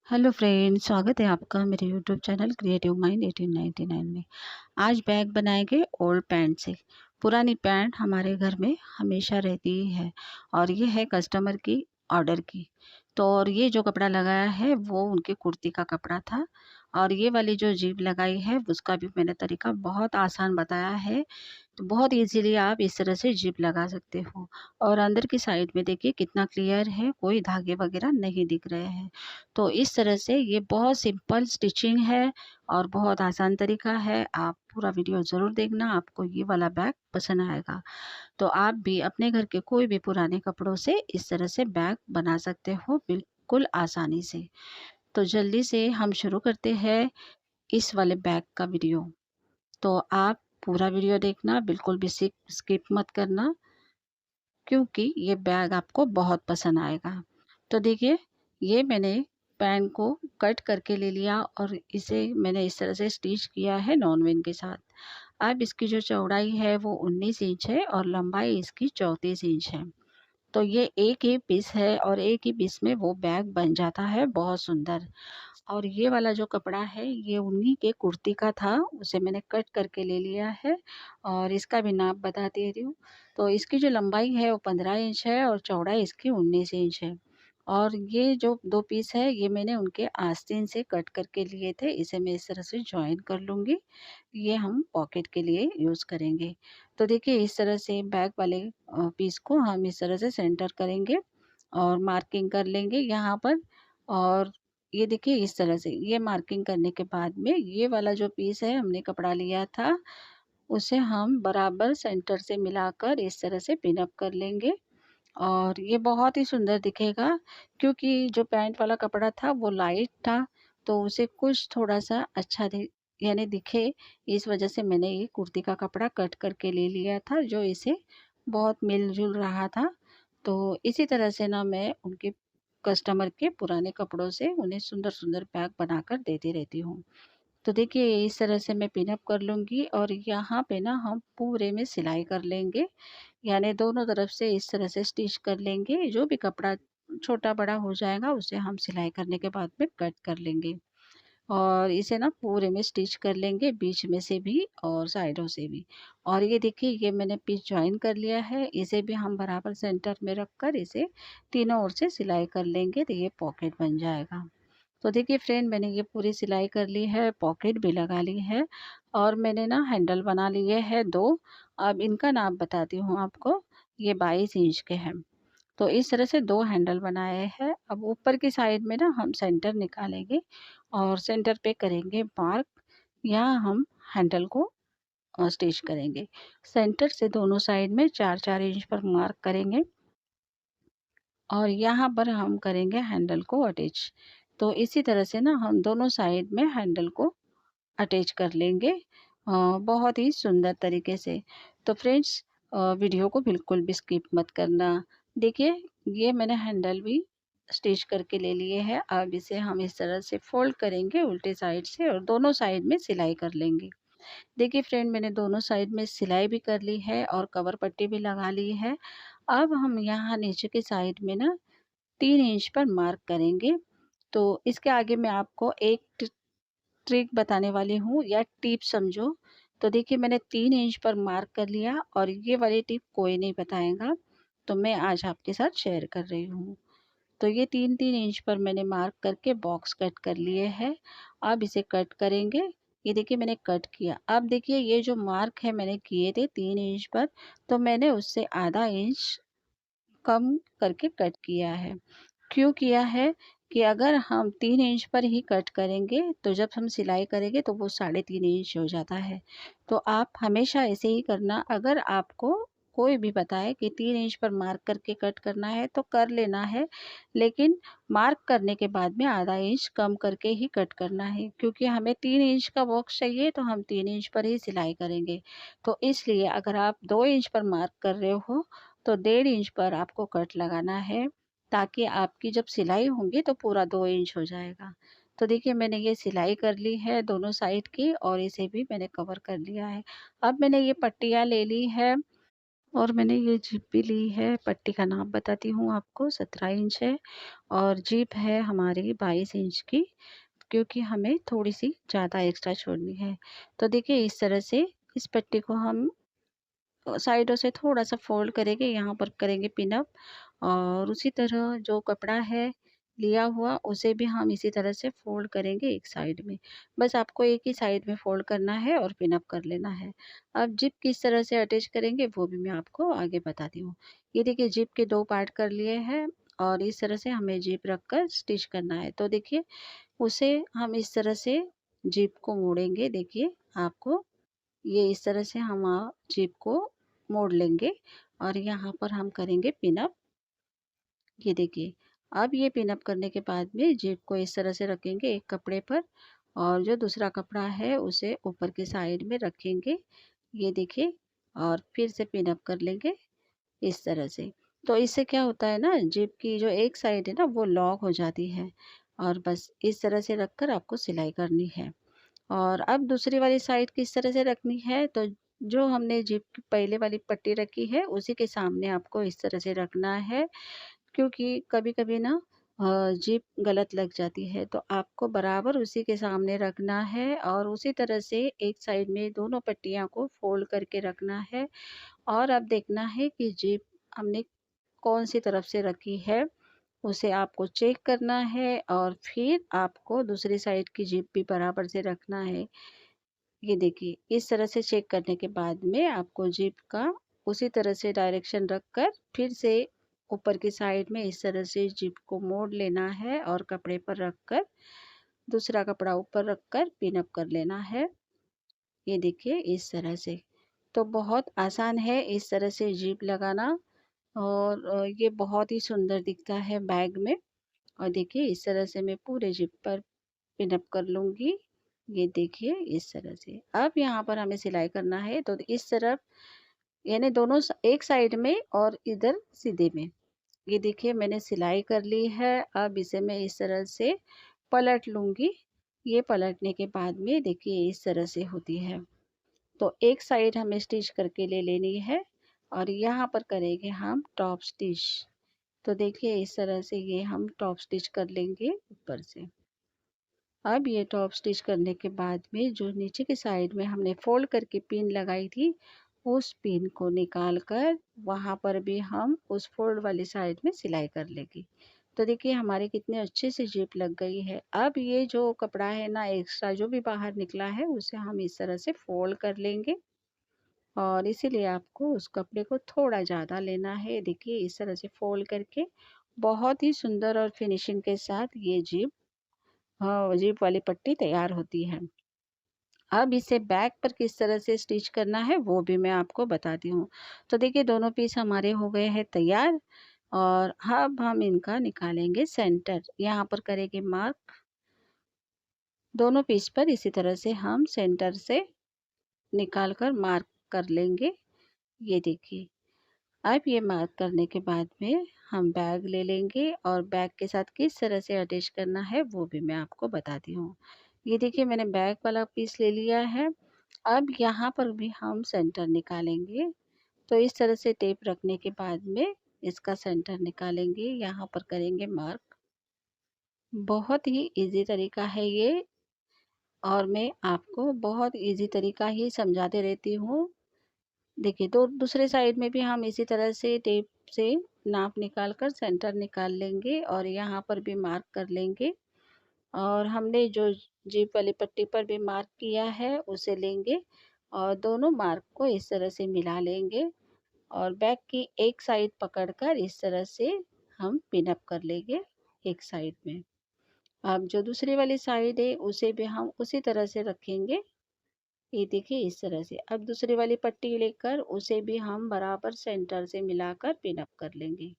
Hello friend, स्वागत है आपका मेरे यूट्यूब चैनल क्रिएटिव माइंड 1899 में। आज बैग बनाएंगे ओल्ड पैंट से। पुरानी पैंट हमारे घर में हमेशा रहती ही है और ये है कस्टमर की ऑर्डर की। तो और ये जो कपड़ा लगाया है वो उनकी कुर्ती का कपड़ा था। और ये वाली जो जीप लगाई है उसका भी मैंने तरीका बहुत आसान बताया है। तो बहुत इजीली आप इस तरह से जिप लगा सकते हो। और अंदर की साइड में देखिए कितना क्लियर है, कोई धागे वगैरह नहीं दिख रहे हैं। तो इस तरह से ये बहुत सिंपल स्टिचिंग है और बहुत आसान तरीका है। आप पूरा वीडियो ज़रूर देखना, आपको ये वाला बैग पसंद आएगा। तो आप भी अपने घर के कोई भी पुराने कपड़ों से इस तरह से बैग बना सकते हो बिल्कुल आसानी से। तो जल्दी से हम शुरू करते हैं इस वाले बैग का वीडियो। तो आप पूरा वीडियो देखना, बिल्कुल भी स्किप मत करना, क्योंकि ये बैग आपको बहुत पसंद आएगा। तो देखिए, ये मैंने पैन को कट करके ले लिया और इसे मैंने इस तरह से स्टिच किया है नॉन वेन के साथ। अब इसकी जो चौड़ाई है वो 19 इंच है और लंबाई इसकी 34 इंच है। तो ये एक ही पीस है और एक ही पीस में वो बैग बन जाता है बहुत सुंदर। और ये वाला जो कपड़ा है ये उन्हीं के कुर्ती का था, उसे मैंने कट करके ले लिया है और इसका भी नाप बता दे रही हूँ। तो इसकी जो लंबाई है वो 15 इंच है और चौड़ाई इसकी 19 इंच है। और ये जो 2 पीस है ये मैंने उनके आस्तीन से कट करके लिए थे, इसे मैं इस तरह से जॉइन कर लूँगी। ये हम पॉकेट के लिए यूज़ करेंगे। तो देखिए इस तरह से बैक वाले पीस को हम इस तरह से सेंटर करेंगे और मार्किंग कर लेंगे यहाँ पर। और ये देखिए इस तरह से ये मार्किंग करने के बाद में ये वाला जो पीस है हमने कपड़ा लिया था, उसे हम बराबर सेंटर से मिलाकर इस तरह से पिन अप कर लेंगे। और ये बहुत ही सुंदर दिखेगा, क्योंकि जो पैंट वाला कपड़ा था वो लाइट था, तो उसे कुछ थोड़ा-सा अच्छा यानी दिखे, इस वजह से मैंने ये कुर्ती का कपड़ा कट करके ले लिया था, जो इसे बहुत मिल-जुल रहा था। तो इसी तरह से ना मैं उनके कस्टमर के पुराने कपड़ों से उन्हें सुंदर-सुंदर बैग बनाकर देती रहती हूँ। तो देखिए इस तरह से मैं पिन अप कर लूँगी और यहाँ पे ना हम पूरे में सिलाई कर लेंगे। यानी दोनों तरफ से इस तरह से स्टिच कर लेंगे, जो भी कपड़ा छोटा-बड़ा हो जाएगा उसे हम सिलाई करने के बाद में कट कर लेंगे। और इसे ना पूरे में स्टिच कर लेंगे, बीच में से भी और साइडों से भी। और ये देखिए ये मैंने पीस जॉइन कर लिया है, इसे भी हम बराबर सेंटर में रखकर इसे तीनों ओर से सिलाई कर लेंगे, तो ये पॉकेट बन जाएगा। तो देखिए फ्रेंड, मैंने ये पूरी सिलाई कर ली है, पॉकेट भी लगा ली है और मैंने ना हैंडल बना लिए हैं 2। अब इनका नाप बताती हूँ आपको। ये 22 इंच के हैं। तो इस तरह से 2 हैंडल बनाए हैं। अब ऊपर की साइड में ना हम सेंटर निकालेंगे और सेंटर पे करेंगे मार्क। यहाँ हम हैंडल को स्टिच करेंगे। सेंटर से दोनों साइड में 4-4 इंच पर मार्क करेंगे और यहाँ पर हम करेंगे हैंडल को अटैच। तो इसी तरह से ना हम दोनों साइड में हैंडल को अटैच कर लेंगे बहुत ही सुंदर तरीके से। तो फ्रेंड्स, वीडियो को बिल्कुल भी स्किप मत करना। देखिए ये मैंने हैंडल भी स्टिच करके ले लिए हैं। अब इसे हम इस तरह से फोल्ड करेंगे उल्टे साइड से और दोनों साइड में सिलाई कर लेंगे। देखिए फ्रेंड, मैंने दोनों साइड में सिलाई भी कर ली है और कवर पट्टी भी लगा ली है। अब हम यहाँ नीचे की साइड में ना 3 इंच पर मार्क करेंगे। तो इसके आगे मैं आपको एक ट्रिक बताने वाली हूँ या टिप समझो। तो देखिए मैंने 3 इंच पर मार्क कर लिया और ये वाली टिप कोई नहीं बताएगा, तो मैं आज आपके साथ शेयर कर रही हूँ। तो ये 3-3 इंच पर मैंने मार्क करके बॉक्स कट कर लिए हैं। अब इसे कट करेंगे। ये देखिए मैंने कट किया। अब देखिए ये जो मार्क है मैंने किए थे 3 इंच पर, तो मैंने उससे आधा इंच कम करके कट किया है। क्यों किया है कि अगर हम 3 इंच पर ही कट करेंगे तो जब हम सिलाई करेंगे तो वो 3.5 इंच हो जाता है। तो आप हमेशा ऐसे ही करना। अगर आपको कोई भी बताए कि 3 इंच पर मार्क करके कट करना है तो कर लेना है, लेकिन मार्क करने के बाद में आधा इंच कम करके ही कट करना है, क्योंकि हमें 3 इंच का बॉक्स चाहिए तो हम 3 इंच पर ही सिलाई करेंगे। तो इसलिए अगर आप 2 इंच पर मार्क कर रहे हो तो 1.5 इंच पर आपको कट लगाना है, ताकि आपकी जब सिलाई होंगी तो पूरा 2 इंच हो जाएगा। तो देखिए मैंने ये सिलाई कर ली है दोनों साइड की और इसे भी मैंने कवर कर लिया है। अब मैंने ये पट्टियाँ ले ली है और मैंने ये जिप भी ली है, पट्टी का नाप बताती हूँ आपको, 17 इंच है और जिप है हमारी 22 इंच की, क्योंकि हमें थोड़ी-सी ज़्यादा एक्स्ट्रा छोड़नी है। तो देखिए इस तरह से इस पट्टी को हम साइडों से थोड़ा-सा फ़ोल्ड करेंगे, यहाँ पर करेंगे पिन अप और उसी तरह जो कपड़ा है लिया हुआ उसे भी हम इसी तरह से फ़ोल्ड करेंगे एक साइड में। बस आपको एक ही साइड में फ़ोल्ड करना है और पिन अप कर लेना है। अब जिप किस तरह से अटैच करेंगे वो भी मैं आपको आगे बताती हूँ। ये देखिए जिप के 2 पार्ट कर लिए हैं और इस तरह से हमें जिप रखकर स्टिच करना है। तो देखिए उसे हम इस तरह से जिप को मोड़ेंगे, देखिए आपको ये इस तरह से हम जिप को मोड़ लेंगे और यहाँ पर हम करेंगे पिन अप। ये देखिए अब ये पिन अप करने के बाद में जिप को इस तरह से रखेंगे एक कपड़े पर और जो दूसरा कपड़ा है उसे ऊपर के साइड में रखेंगे। ये देखिए और फिर से पिन अप कर लेंगे इस तरह से। तो इससे क्या होता है ना, जिप की जो एक साइड है ना वो लॉक हो जाती है और बस इस तरह से रखकर आपको सिलाई करनी है। और अब दूसरी वाली साइड किस तरह से रखनी है, तो जो हमने जिप की पहले वाली पट्टी रखी है उसी के सामने आपको इस तरह से रखना है, क्योंकि कभी-कभी ना जिप गलत लग जाती है, तो आपको बराबर उसी के सामने रखना है और उसी तरह से एक साइड में दोनों पट्टियाँ को फ़ोल्ड करके रखना है और अब देखना है कि जिप हमने कौन-सी तरफ से रखी है, उसे आपको चेक करना है और फिर आपको दूसरी साइड की जिप भी बराबर से रखना है। ये देखिए इस तरह से चेक करने के बाद में आपको जिप का उसी तरह से डायरेक्शन रखकर फिर से ऊपर की साइड में इस तरह से जिप को मोड़ लेना है और कपड़े पर रखकर दूसरा कपड़ा ऊपर रखकर पिन अप कर लेना है। ये देखिए इस तरह से। तो बहुत आसान है इस तरह से जिप लगाना और ये बहुत ही सुंदर दिखता है बैग में। और देखिए इस तरह से मैं पूरे जिप पर पिन अप कर लूँगी। ये देखिए इस तरह से। अब यहाँ पर हमें सिलाई करना है तो इस तरफ यानी दोनों एक साइड में और इधर सीधे में। ये देखिए मैंने सिलाई कर ली है। अब इसे मैं इस तरह से पलट लूँगी। ये पलटने के बाद में देखिए इस तरह से होती है। तो एक साइड हमें स्टिच करके ले लेनी है और यहाँ पर करेंगे हम टॉप स्टिच। तो देखिए इस तरह से ये हम टॉप स्टिच कर लेंगे ऊपर से। अब ये टॉप स्टिच करने के बाद में जो नीचे की साइड में हमने फोल्ड करके पिन लगाई थी, उस पिन को निकाल कर वहाँ पर भी हम उस फोल्ड वाली साइड में सिलाई कर लेंगे। तो देखिए हमारे कितने अच्छे से जिप लग गई है। अब ये जो कपड़ा है ना एक्स्ट्रा जो भी बाहर निकला है उसे हम इस तरह से फोल्ड कर लेंगे और इसीलिए आपको उस कपड़े को थोड़ा ज़्यादा लेना है। देखिए इस तरह से फोल्ड करके बहुत ही सुंदर और फिनिशिंग के साथ ये जिप जिप वाली पट्टी तैयार होती है। अब इसे बैक पर किस तरह से स्टिच करना है वो भी मैं आपको बताती हूँ। तो देखिए दोनों पीस हमारे हो गए हैं तैयार और अब हम इनका निकालेंगे सेंटर। यहाँ पर करेंगे मार्क। दोनों पीस पर इसी तरह से हम सेंटर से निकाल कर मार्क कर लेंगे। ये देखिए अब ये मार्क करने के बाद में हम बैग ले लेंगे और बैग के साथ किस तरह से अटैच करना है वो भी मैं आपको बताती हूँ। ये देखिए मैंने बैग वाला पीस ले लिया है। अब यहाँ पर भी हम सेंटर निकालेंगे। तो इस तरह से टेप रखने के बाद में इसका सेंटर निकालेंगे। यहाँ पर करेंगे मार्क। बहुत ही इजी तरीका है ये और मैं आपको बहुत इजी तरीका ही समझाते रहती हूँ। देखिए तो दूसरे साइड में भी हम इसी तरह से टेप से नाप निकाल कर सेंटर निकाल लेंगे और यहाँ पर भी मार्क कर लेंगे और हमने जो जीप वाली पट्टी पर भी मार्क किया है उसे लेंगे और दोनों मार्क को इस तरह से मिला लेंगे और बैक की एक साइड पकड़कर इस तरह से हम पिन अप कर लेंगे एक साइड में। अब जो दूसरी वाली साइड है उसे भी हम उसी तरह से रखेंगे। ये देखिए इस तरह से। अब दूसरी वाली पट्टी लेकर उसे भी हम बराबर सेंटर से मिलाकर पिन अप कर लेंगे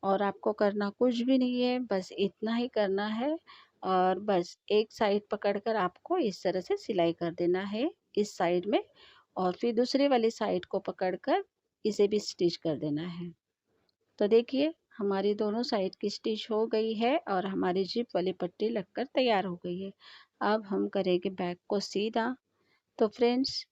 और आपको करना कुछ भी नहीं है, बस इतना ही करना है और बस एक साइड पकड़कर आपको इस तरह से सिलाई कर देना है इस साइड में और फिर दूसरी वाली साइड को पकड़कर इसे भी स्टिच कर देना है। तो देखिए हमारी दोनों साइड की स्टिच हो गई है और हमारी जिप वाली पट्टी लगकर तैयार हो गई है। अब हम करेंगे बैक को सीधा। तो फ्रेंड्स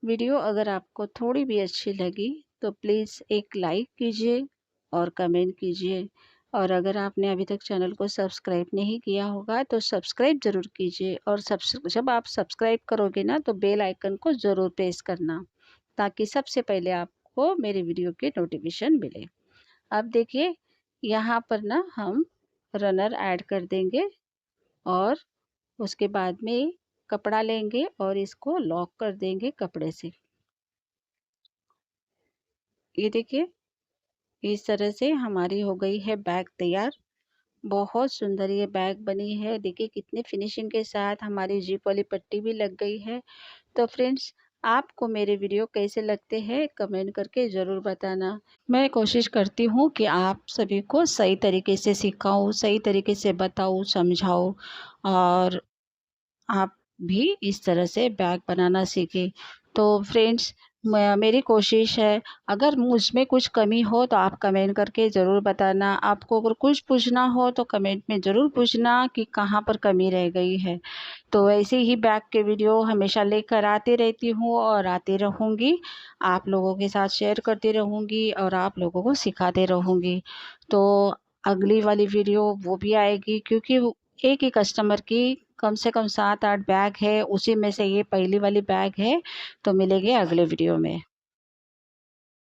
वीडियो अगर आपको थोड़ी भी अच्छी लगी तो प्लीज़ एक लाइक कीजिए और कमेंट कीजिए। और अगर आपने अभी तक चैनल को सब्सक्राइब नहीं किया होगा तो सब्सक्राइब ज़रूर कीजिए, और जब आप सब्सक्राइब करोगे ना तो बेल आइकन को ज़रूर प्रेस करना, ताकि सबसे पहले आपको मेरी वीडियो की नोटिफिकेशन मिले। अब देखिए, यहाँ पर ना हम रनर ऐड कर देंगे, और उसके बाद में कपड़ा लेंगे और इसको लॉक कर देंगे कपड़े से। ये देखिए, इस तरह से हमारी हो गई है बैग तैयार। बहुत सुंदर ये बैग बनी है। देखिए कितने फिनिशिंग के साथ हमारी जिप वाली पट्टी भी लग गई है। तो फ्रेंड्स, आपको मेरे वीडियो कैसे लगते हैं कमेंट करके ज़रूर बताना। मैं कोशिश करती हूँ कि आप सभी को सही तरीके से सिखाऊँ, सही तरीके से बताऊँ, समझाऊँ, और आप भी इस तरह से बैग बनाना सीखें। तो फ्रेंड्स, मेरी कोशिश है, अगर मुझ में कुछ कमी हो तो आप कमेंट करके ज़रूर बताना। आपको अगर कुछ पूछना हो तो कमेंट में ज़रूर पूछना कि कहाँ पर कमी रह गई है। तो ऐसे ही बैग के वीडियो हमेशा लेकर आती रहती हूँ और आती रहूँगी। आप लोगों के साथ शेयर करती रहूँगी और आप लोगों को सिखाते रहूँगी। तो अगली वाली वीडियो वो भी आएगी, क्योंकि एक ही कस्टमर की कम से कम 7-8 बैग है, उसी में से ये पहली वाली बैग है। तो मिलेंगे अगले वीडियो में।